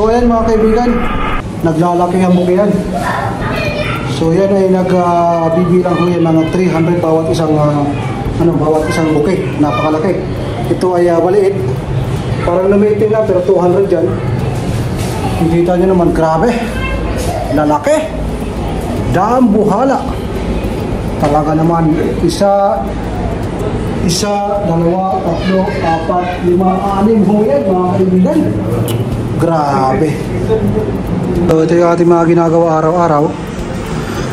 So ayan mga kaibigan, naglalaki ang buke yan. So yan ay nagbibilang ko yan ng 300 bawat isang bawat isang buke. Napakalaki. Ito ay maliit. Parang lumiting na pero 200 dyan. Kita nyo naman, grabe. Lalaki. Daang buhala. Talaga naman, isa, dalawa, tatlo, apat, lima, anim ho yan mga kaibigan. Grabe. So ito yung ating mga ginagawa araw-araw.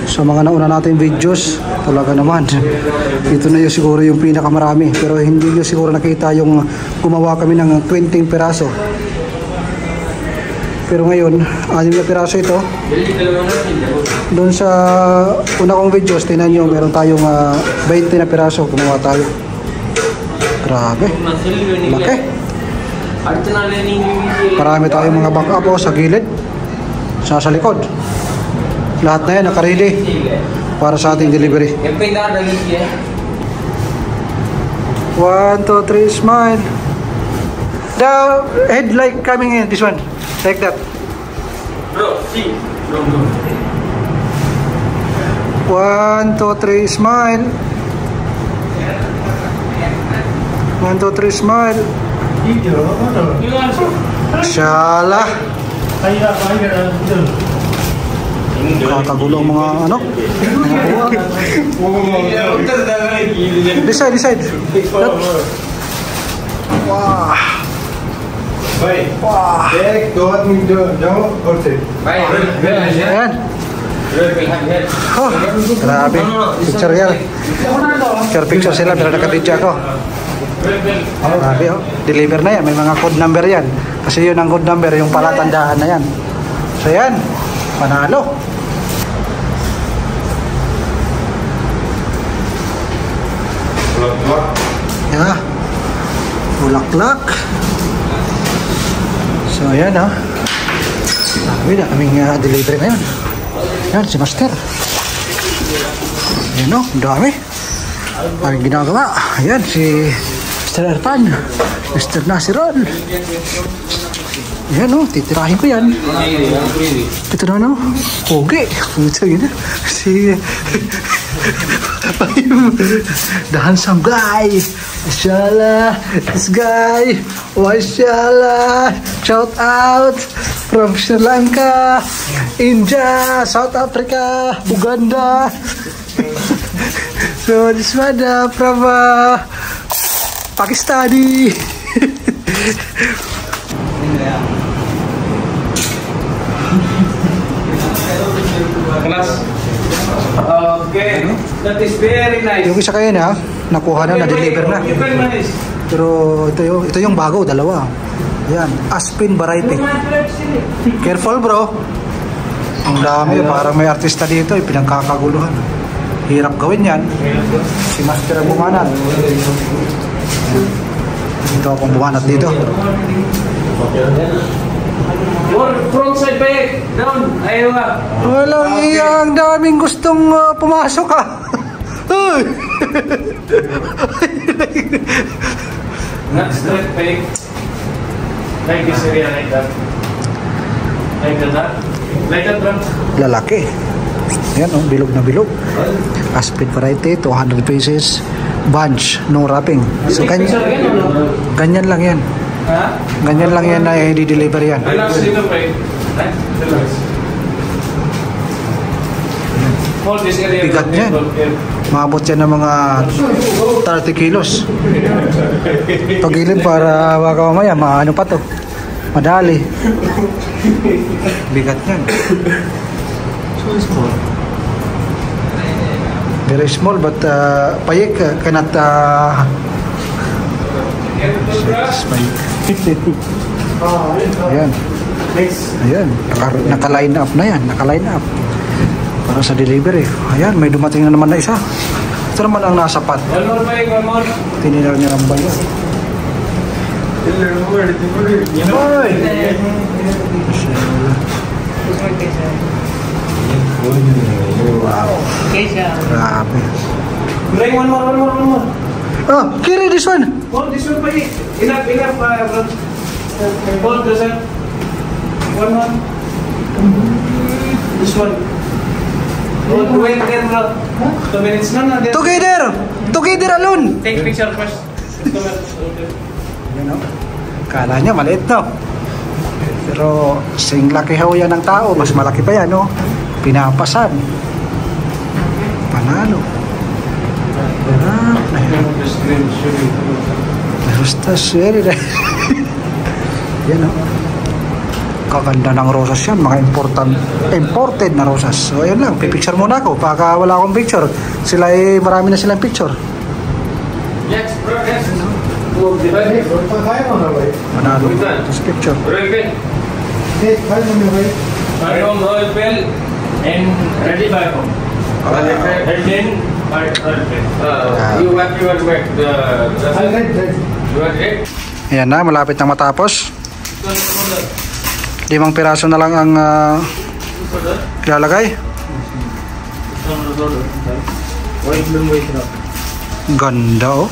Sa mga nauna natin videos, talaga naman. Ito na yung siguro yung pinakamarami. Pero hindi nyo siguro nakita yung gumawa kami ng 20 piraso. Pero ngayon, 6 na piraso ito. Doon sa una kong videos, tinan nyo, meron tayong 20 na piraso. Gumawa tayo. Grabe. Laki. Marami tayong mga backup sa gilid. Sa likod. Lahat na yan, naka-ready para sa ating delivery. 1, 2, 3, smile. The headlight coming in, this one. Like that. Bro, see. Bro. 1, 2, 3, smile. 1, 2, 3, smile. Inshallah. Kakagulo ang mga mga buwan. Decide. Wah. Wah. Ayan. Oh, grabe. Picture sila pero nakabidya ako. Grabe oh. Deliver na yan. May mga code number yan. Kasi yun ang code number, yung palatandaan na yan. So yan. Panalo. Yeah. Bulaklak. So ayan ha. Sabi na kaming delivery na yun. Yan si Master. Ayan o, dami. Ang ginagawa. Ayan si Mr. Erpan, Mr. Nasiron. Ayan o, titirahin ko yan. Ito na no. Pogi. Puto yun. Si the handsome guy. Mashallah. This guy. Mashallah. Shout out from Sri Lanka, India, South Africa, Uganda. So this one from Pakistani. Okay, that is very nice. Yung isa kayo na, nakuha na, na-deliver na. Pero ito yung bago, dalawa. Yan, Aspen variety. Careful bro. Ang dami, parang may artista dito, pinagkakaguluhan. Hirap gawin yan. Si Master ang bumanat. Ito akong bumanat dito. Frontside back, down, ayaw ka. Walang iya, ang daming gustong pumasok ha. Not straight back. Like this area, like that. Like that. Like that, bro. Lalaki. Yan oh, bilog na bilog. Aspen variety, 200 pieces. Bunch, no wrapping. So ganyan lang yan. Ganyan lang yan na i-deliver yan. Bigat yan. Maabot yan ng mga 30 kilos. Pagilid para baka mamaya, maano pa to. Madali. Bigat yan. Very small but payek cannot spike. Ayan. Ayan. Naka-line up na yan. Naka-line up. Para sa delivery. Ayan. May dumating na naman na isa. Ito naman ang nasa pat. Tinilar niya ng bayo. Hoy! Wow. Grabe. Bring one more. Oh, carry this one. Hold this one, buddy. Enough. Hold this one. One. This one. Oh, wait there, bro. 2 minutes. No, there. Together alone. Take picture first. 2 minutes. Okay. Yan o. Kala niya maliit, no? Pero sing laki ho yan ng tao. Mas malaki pa yan, no? Pinapasan. Panalo. Basta seri na. Yan o. Kaganda ng rosas yan. Mga imported na rosas. So ayun lang. Pipicture muna ako. Baka wala akong picture. Sila marami na silang picture. Yes, bro. Yes. Manalo. Tapos picture. From oil well and ready by home. And then you want make the you want it? Ayan na, malapit na matapos. 5 piraso na lang ang ilalagay. Ganda oh.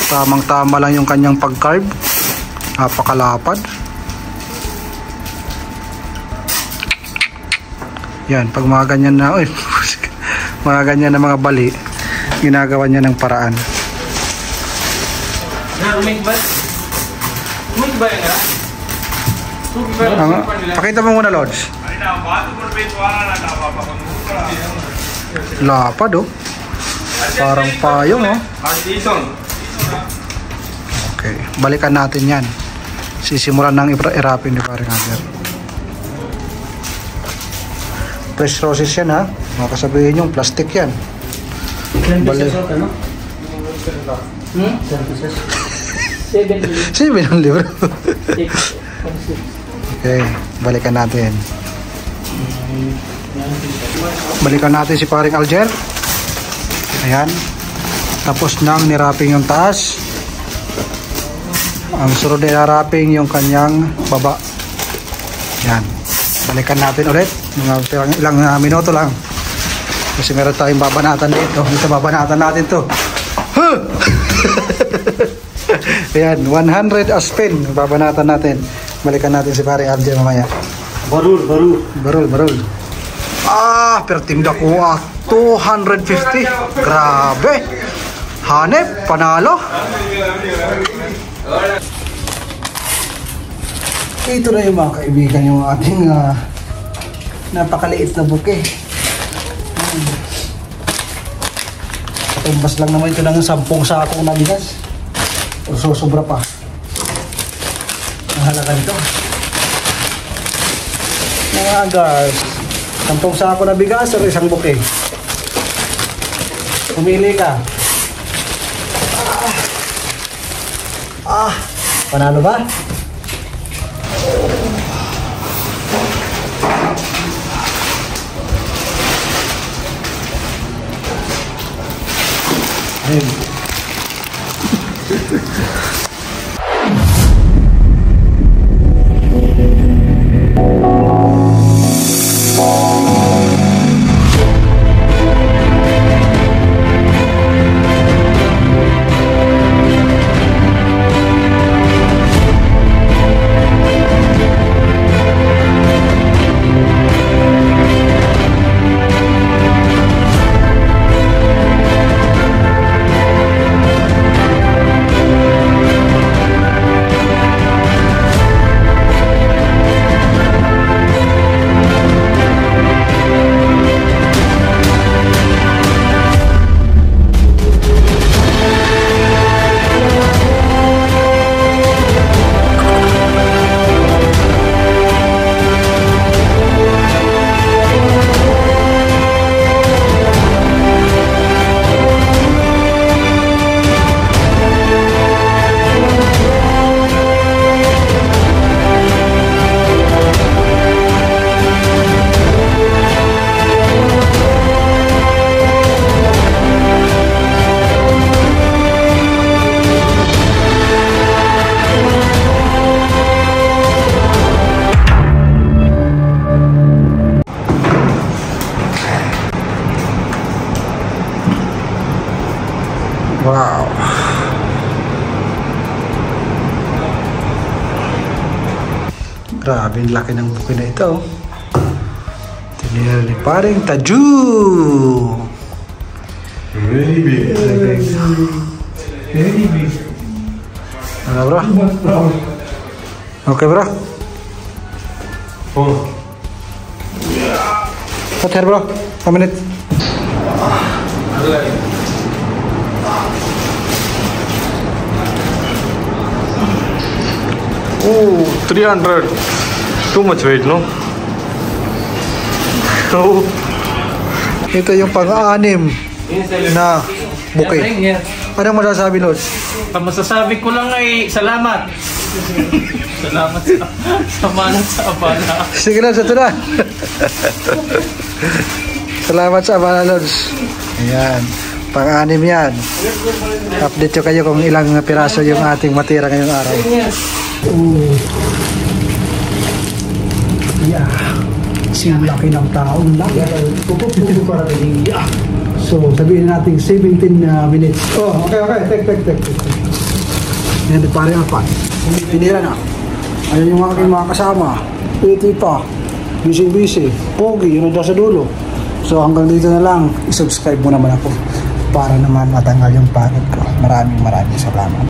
Tamang-tama lang yung kanyang pag-carve. Napakalapad. Yan, pag mga ganyan na, uy, mga ganyan na mga bali, ginagawa niya ng paraan. Pakita mo muna, Lods. Lapad, oh. Parang payong, oh. Okay, balikan natin yan. Sisimulan ng irapin ni Paring Ager. Fresh roses yan, ha. Makasabihin yung plastic yan. Balik. 7 ang libro. Okay, balikan natin. Balikan natin si Paring Alger. Ayan. Tapos nang nirapping yung taas. Ang sunod na wrapping yung kanyang baba. Yan. Balikan natin ulit. Ilang minuto lang. Kasi meron tayong babanatan dito. Ito babanatan natin to. Ayan. 100 a spin. Babanatan natin. Balikan natin si Paring Alger mamaya. Barul. Ah, pero tinda ko 250. Grabe. Hanep, panalo. Ito na yung mga kaibigan yung ating napakaliit na buke. Tumbas lang naman ito ng 10 sakong na bigas. O sobra pa. Ang halaga nito. Mga guys, 10 sako na bigas o isang buke. Pumili ka. Panalo ba? Ayun. Grabe, ang laki ng buki na ito. Tinira ni paring Taju. Very big. Very big. Ano bro? Okay bro? Oh. Cut hair bro, 1 minute. Oh, 300. Too much weight, no? Oh. Ito yung pang-anim na buki. Ano masasabi, Lods? Ang masasabi ko lang ay salamat. Salamat sa manat sa abala. Sige Lods, ito na. Salamat sa abala, Lods. Ayan, pang-anim yan. Update ko kayo kung ilang piraso yung ating matira ngayong araw. Yeah. Sing laki ng taong laki. So, sabihin natin 17 minutes. Oh, okay. Take. Yan, pare na pa. Pinira na. Ayan yung aking mga kasama. Piti pa. Busy. Pogi, yun na sa dulo. So, hanggang dito na lang. I-subscribe mo naman ako para naman matanggal yung pagod ko. Maraming salamat.